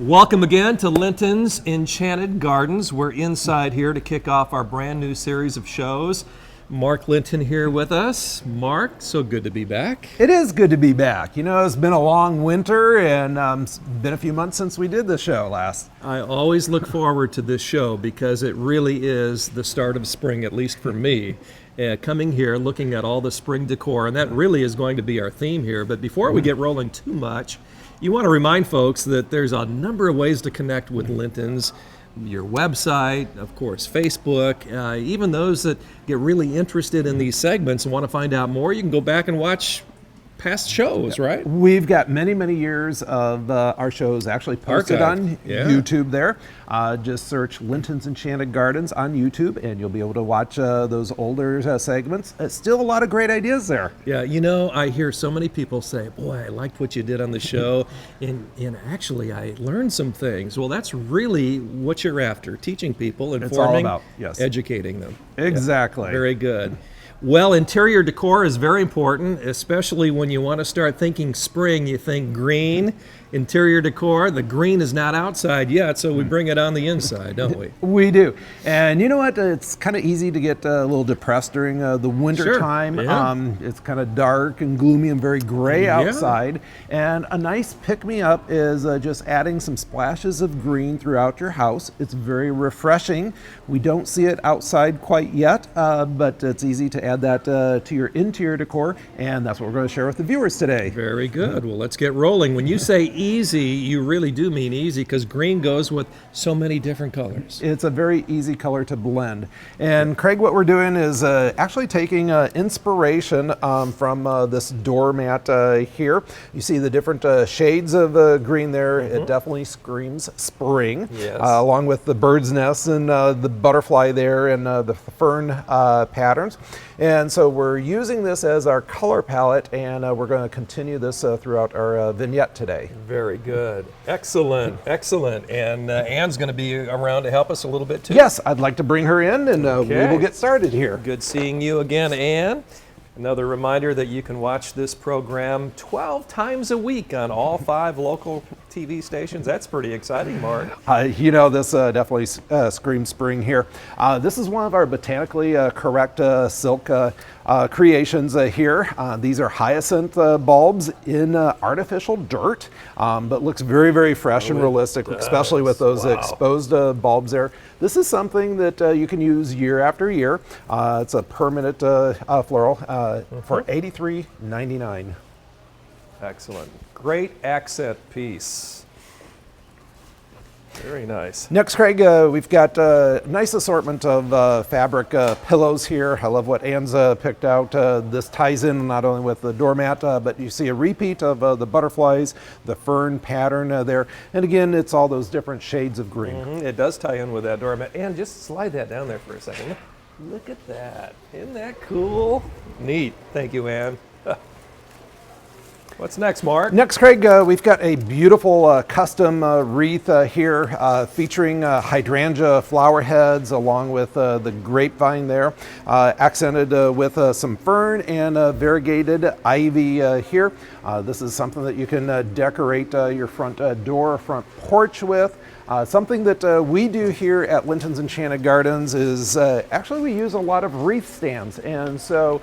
Welcome again to Linton's Enchanted Gardens. We're inside here to kick off our brand new series of shows. Mark Linton here with us. Mark, so good to be back. It is good to be back. You know, it's been a long winter and it's been a few months since we did the show last. I always look forward to this show because it really is the start of spring, at least for me. Coming here, looking at all the spring decor, and that really is going to be our theme here. But before we get rolling too much, you want to remind folks that there's a number of ways to connect with Linton's. Your website, of course, Facebook, even those that get really interested in these segments and want to find out more, you can go back and watch past shows, right? We've got many, many years of our shows actually posted on YouTube there. Just search Linton's Enchanted Gardens on YouTube and you'll be able to watch those older segments. Still a lot of great ideas there. Yeah, you know, I hear so many people say, boy, I liked what you did on the show, and actually I learned some things. Well, that's really what you're after, teaching people, informing, educating them. Exactly. Yeah, very good. Well, interior decor is very important, especially when you want to start thinking spring. You think green, interior decor. The green is not outside yet, so we bring it on the inside, don't we? We do. And you know what? It's kind of easy to get a little depressed during the winter time. Yeah. It's kind of dark and gloomy and very gray outside. And a nice pick-me-up is just adding some splashes of green throughout your house. It's very refreshing. We don't see it outside quite yet, but it's easy to add that to your interior decor, and that's what we're going to share with the viewers today. Very good. Well, let's get rolling. When you say easy, you really do mean easy, because green goes with so many different colors. It's a very easy color to blend. And Craig, what we're doing is actually taking inspiration from this doormat here. You see the different shades of green there. It definitely screams spring, along with the bird's nests and the butterfly there and the fern patterns. And so we're using this as our color palette, and we're going to continue this throughout our vignette today. Very good. Excellent. Excellent. And Ann's going to be around to help us a little bit too. Yes, I'd like to bring her in, and we will get started here. Good seeing you again, Ann. Another reminder that you can watch this program 12 times a week on all 5 local TV stations. That's pretty exciting, Mark. You know, this definitely screams spring here. This is one of our botanically correct silk creations here. These are hyacinth bulbs in artificial dirt, but looks very, very fresh and realistic, especially with those exposed bulbs there. This is something that you can use year after year. It's a permanent floral for $83.99. Excellent. Great accent piece. Very nice. Next, Craig, we've got a nice assortment of fabric pillows here. I love what Ann's picked out. This ties in not only with the doormat, but you see a repeat of the butterflies, the fern pattern there. And again, it's all those different shades of green. It does tie in with that doormat. And just slide that down there for a second. Look at that. Isn't that cool? Neat. Thank you, Ann. What's next, Mark? Next, Craig, we've got a beautiful custom wreath here featuring hydrangea flower heads along with the grapevine there, accented with some fern and variegated ivy here. This is something that you can decorate your front door, front porch with. Something that we do here at Linton's Enchanted Gardens is actually we use a lot of wreath stands, and so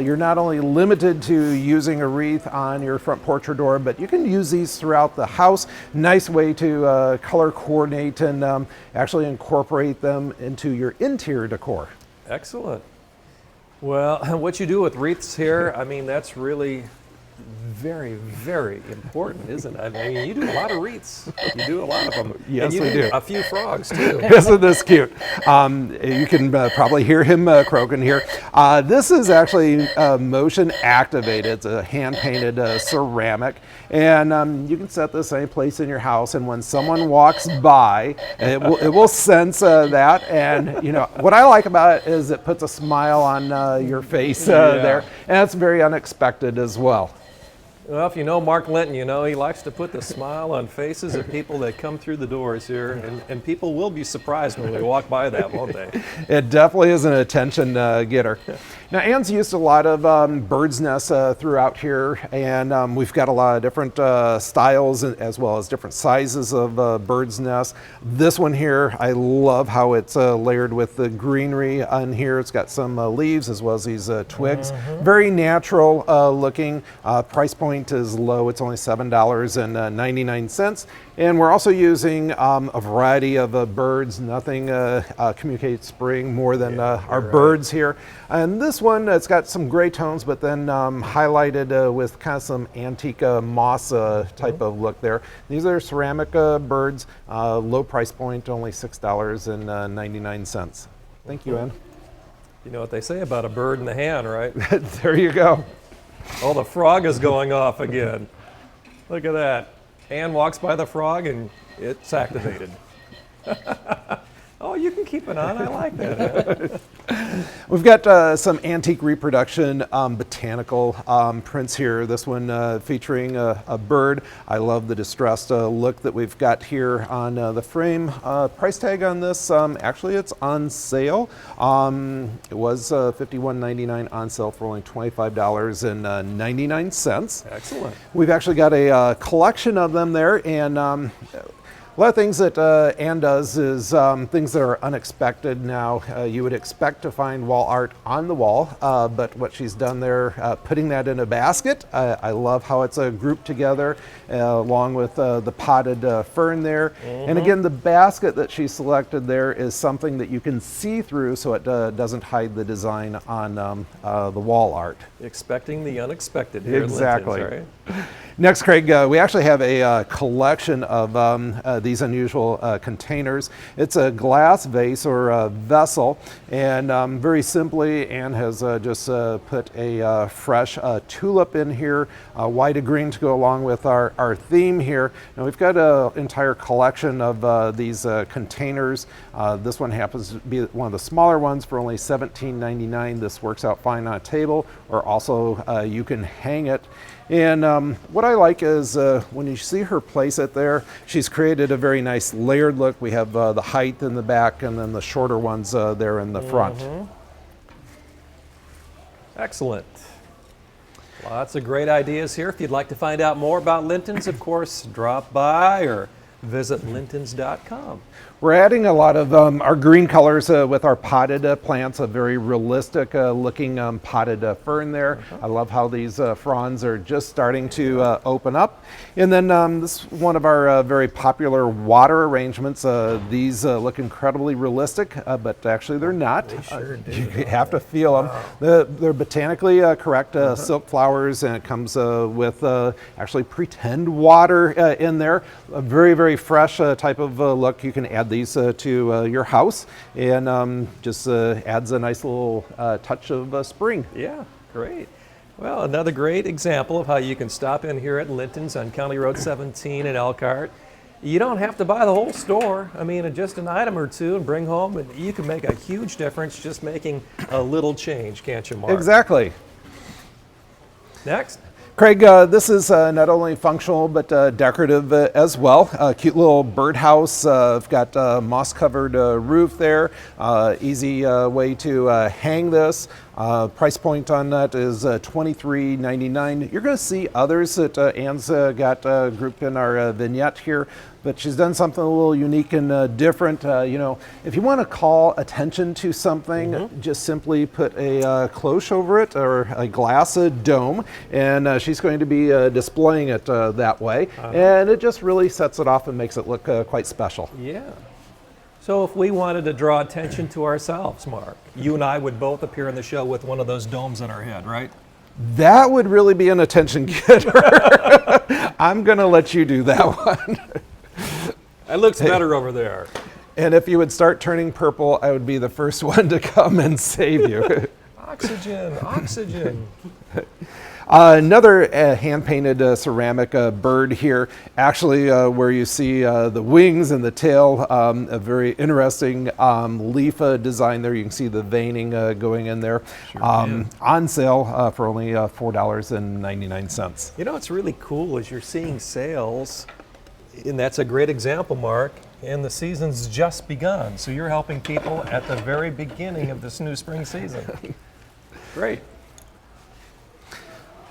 you're not only limited to using a wreath on your front porch or door, but you can use these throughout the house. Nice way to color coordinate and actually incorporate them into your interior decor. Excellent. Well, what you do with wreaths here, I mean, that's really very, very important, isn't it? I mean, you do a lot of wreaths. You do a lot of them. Yes, and you do. A few frogs, too. Isn't this cute? You can probably hear him croaking here. This is actually motion activated. It's a hand-painted ceramic. And you can set this any place in your house. And when someone walks by, it will sense that. And, you know, what I like about it is it puts a smile on your face there. And it's very unexpected as well. Well, if you know Mark Linton, you know he likes to put the smile on faces of people that come through the doors here, and people will be surprised when they walk by that, won't they? It definitely is an attention getter. Now, Ann's used a lot of bird's nests throughout here, and we've got a lot of different styles as well as different sizes of bird's nests. This one here, I love how it's layered with the greenery on here. It's got some leaves as well as these twigs. Very natural looking. Price point is low. It's only $7.99. And we're also using a variety of birds. Nothing communicates spring more than our birds here. And this one, it's got some gray tones, but then highlighted with kind of some antique moss type of look there. These are ceramic birds, low price point, only $6.99. Thank you, Ann. You know what they say about a bird in the hand, right? There you go. Oh, the frog is going off again. Look at that. Ann walks by the frog and it's activated. Oh, you can keep it on. I like that. We've got some antique reproduction botanical prints here. This one featuring a bird. I love the distressed look that we've got here on the frame. Price tag on this, actually it's on sale. It was $51.99 on sale for only $25.99. Excellent. We've actually got a collection of them there, and a lot of things that Ann does is things that are unexpected. Now, you would expect to find wall art on the wall, but what she's done there, putting that in a basket. I love how it's grouped together along with the potted fern there. And again, the basket that she selected there is something that you can see through so it doesn't hide the design on the wall art. Expecting the unexpected here. Exactly. At Linton's, right? Next, Craig, we actually have a collection of these unusual containers. It's a glass vase or a vessel, and very simply, Ann has just put a fresh tulip in here, white and green to go along with our theme here. Now we've got an entire collection of these containers. This one happens to be one of the smaller ones for only $17.99. This works out fine on a table, or also you can hang it. And what I like is when you see her place it there, she's created a very nice layered look. We have the height in the back and then the shorter ones there in the front. Excellent. Lots of great ideas here. If you'd like to find out more about Linton's, of course, drop by or visit lintons.com. We're adding a lot of our green colors with our potted plants, a very realistic looking potted fern there. I love how these fronds are just starting to open up. And then this is one of our very popular water arrangements. These look incredibly realistic, but actually they're not. They sure do. You have to feel them. They're botanically correct silk flowers, and it comes with actually pretend water in there. A very, very fresh type of look. You can add these to your house, and just adds a nice little touch of spring. Yeah, great. Well, another great example of how you can stop in here at Linton's on County Road 17 in Elkhart. You don't have to buy the whole store. I mean, just an item or two and bring home, and you can make a huge difference just making a little change, can't you, Mark? Exactly. Next. Craig, this is not only functional but decorative as well. Cute little birdhouse. I've got a moss-covered roof there. Easy way to hang this. Price point on that is $23.99. You're going to see others that Ann's got grouped in our vignette here, but she's done something a little unique and different. You know, if you want to call attention to something, just simply put a cloche over it or a glass dome, and she's going to be displaying it that way, and it just really sets it off and makes it look quite special. Yeah. So if we wanted to draw attention to ourselves, Mark, you and I would both appear in the show with one of those domes on our head, right? That would really be an attention getter. I'm going to let you do that one. It looks better over there. And if you would start turning purple, I would be the first one to come and save you. Oxygen, oxygen. Another hand-painted ceramic bird here, actually where you see the wings and the tail, a very interesting leaf design there. You can see the veining going in there. On sale for only $4.99. You know what's really cool is you're seeing sales, and that's a great example, Mark, and the season's just begun. So you're helping people at the very beginning of this new spring season. Great.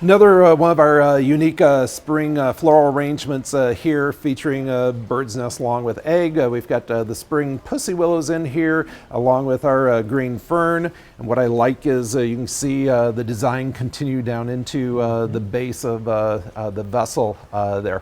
Another one of our unique spring floral arrangements here, featuring bird's nest along with egg. We've got the spring pussy willows in here along with our green fern. And what I like is you can see the design continue down into the base of the vessel there.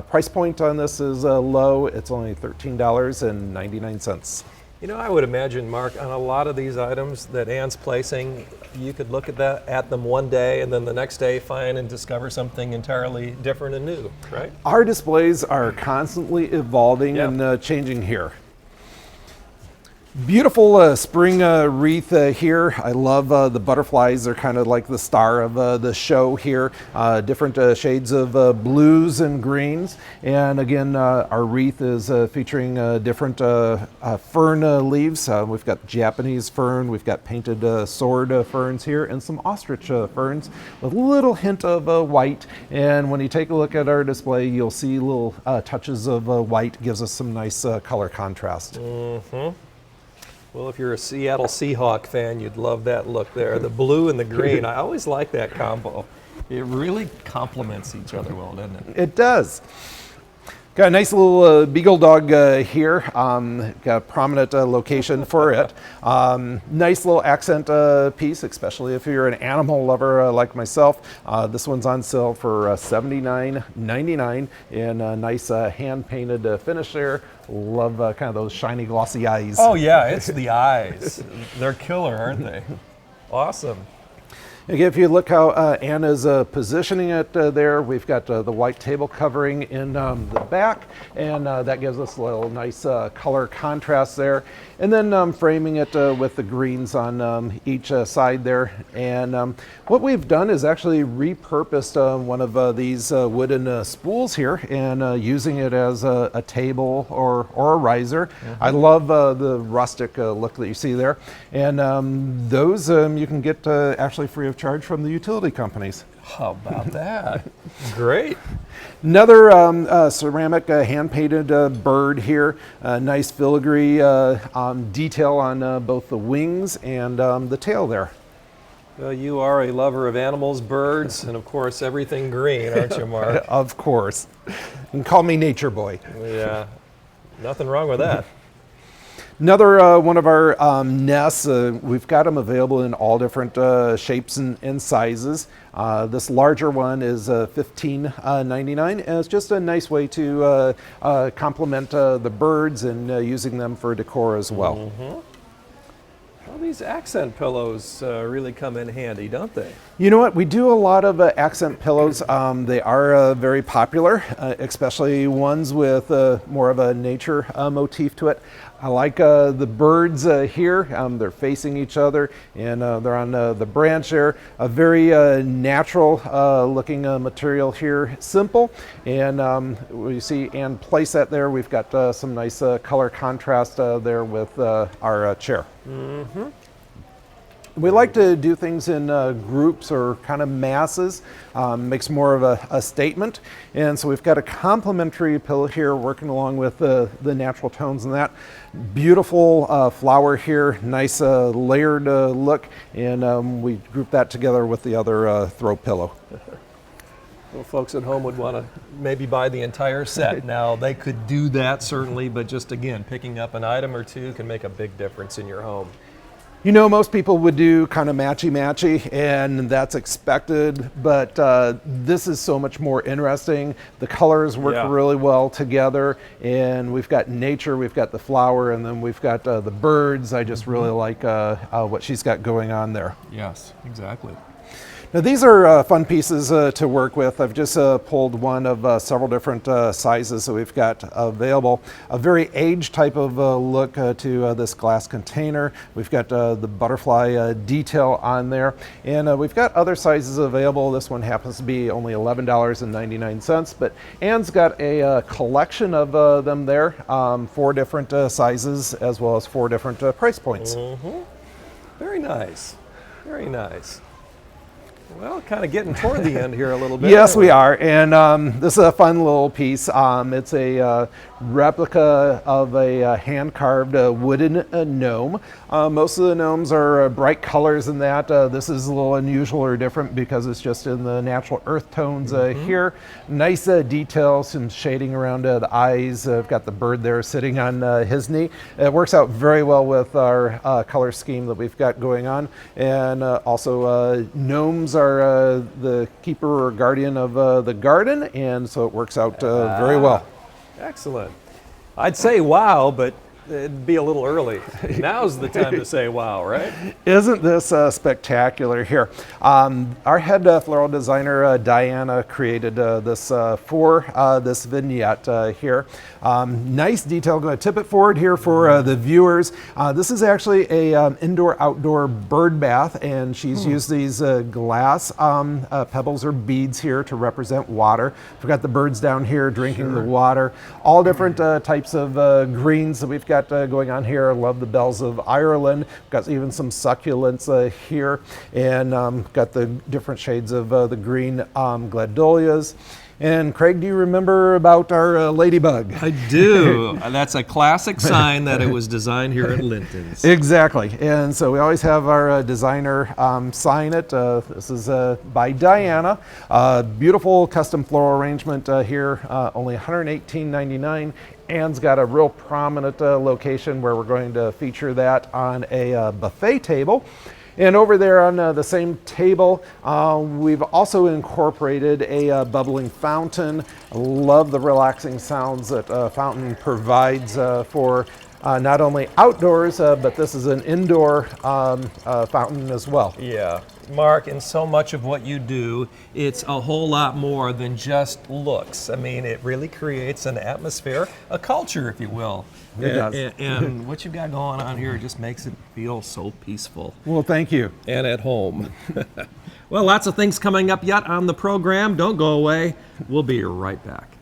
Price point on this is low. It's only $13.99. You know, I would imagine, Mark, on a lot of these items that Ann's placing, you could look at them one day and then the next day find and discover something entirely different and new, right? Our displays are constantly evolving and changing here. Beautiful spring wreath here. I love the butterflies. They're kind of like the star of the show here. Different shades of blues and greens. And again, our wreath is featuring different fern leaves. We've got Japanese fern, we've got painted sword ferns here, and some ostrich ferns with a little hint of white. And when you take a look at our display, you'll see little touches of white. Gives us some nice color contrast. Well, if you're a Seattle Seahawk fan, you'd love that look there. The blue and the green, I always like that combo. It really complements each other well, doesn't it? It does. Got a nice little beagle dog here. Got a prominent location for it. Nice little accent piece, especially if you're an animal lover like myself. This one's on sale for $79.99 in a nice hand-painted finish there. Love kind of those shiny, glossy eyes. Oh yeah, it's the eyes. They're killer, aren't they? Awesome. Again, if you look how Anna's positioning it there, we've got the white table covering in the back, and that gives us a little nice color contrast there. And then framing it with the greens on each side there. And what we've done is actually repurposed one of these wooden spools here and using it as a table or a riser. I love the rustic look that you see there. And those you can get actually free of charge from the utility companies. How about that? Great. Another ceramic hand-painted bird here. Nice filigree detail on both the wings and the tail there. Well, you are a lover of animals, birds, and of course everything green, aren't you, Mark? Of course. You can call me Nature Boy. Yeah, nothing wrong with that. Another one of our nests, we've got them available in all different shapes and sizes. This larger one is $15.99, and it's just a nice way to complement the birds and using them for decor as well. Well, these accent pillows really come in handy, don't they? You know what? We do a lot of accent pillows. They are very popular, especially ones with more of a nature motif to it. I like the birds here. They're facing each other, and they're on the branch there. A very natural looking material here. Simple, and you see and place that there. We've got some nice color contrast there with our chair. We like to do things in groups or kind of masses, makes more of a statement. And so we've got a complementary pillow here working along with the natural tones and that. Beautiful flower here, nice layered look, and we group that together with the other throw pillow. Well, folks at home would want to maybe buy the entire set. Now, they could do that certainly, but just again, picking up an item or two can make a big difference in your home. You know, most people would do kind of matchy-matchy, and that's expected, but this is so much more interesting. The colors work really well together, and we've got nature, we've got the flower, and then we've got the birds. I just really like what she's got going on there. Yes, exactly. Now these are fun pieces to work with. I've just pulled one of several different sizes that we've got available. A very aged type of look to this glass container. We've got the butterfly detail on there, and we've got other sizes available. This one happens to be only $11.99, but Anne's got a collection of them there, 4 different sizes as well as 4 different price points. Very nice. Very nice. Well, kind of getting toward the end here a little bit. Yes, we are, and this is a fun little piece. It's a replica of a hand-carved wooden gnome. Most of the gnomes are bright colors in that. This is a little unusual or different because it's just in the natural earth tones here. Nice detail, some shading around the eyes. I've got the bird there sitting on his knee. It works out very well with our color scheme that we've got going on, and also gnomes are the keeper or guardian of the garden, and so it works out very well. Excellent. I'd say wow, but it'd be a little early. Now's the time to say wow, right? Isn't this spectacular here? Our head floral designer, Diana, created this for this vignette here. Nice detail. I'm going to tip it forward here for the viewers. This is actually a indoor-outdoor bird bath, and she's used these glass pebbles or beads here to represent water. We've got the birds down here drinking the water. All different types of greens that we've got going on here. I love the bells of Ireland. Got even some succulents here, and got the different shades of the green gladolias. And Craig, do you remember about our ladybug? I do. That's a classic sign that it was designed here at Linton's. Exactly. And so we always have our designer sign it. This is by Diana. Beautiful custom floral arrangement here, only $118.99. Anne's got a real prominent location where we're going to feature that on a buffet table. And over there on the same table, we've also incorporated a bubbling fountain. I love the relaxing sounds that a fountain provides for not only outdoors, but this is an indoor fountain as well. Yeah. Mark, in so much of what you do, it's a whole lot more than just looks. I mean, it really creates an atmosphere, a culture, if you will. It does. And what you've got going on here just makes it feel so peaceful. Well, thank you. And at home. Well, lots of things coming up yet on the program. Don't go away. We'll be right back.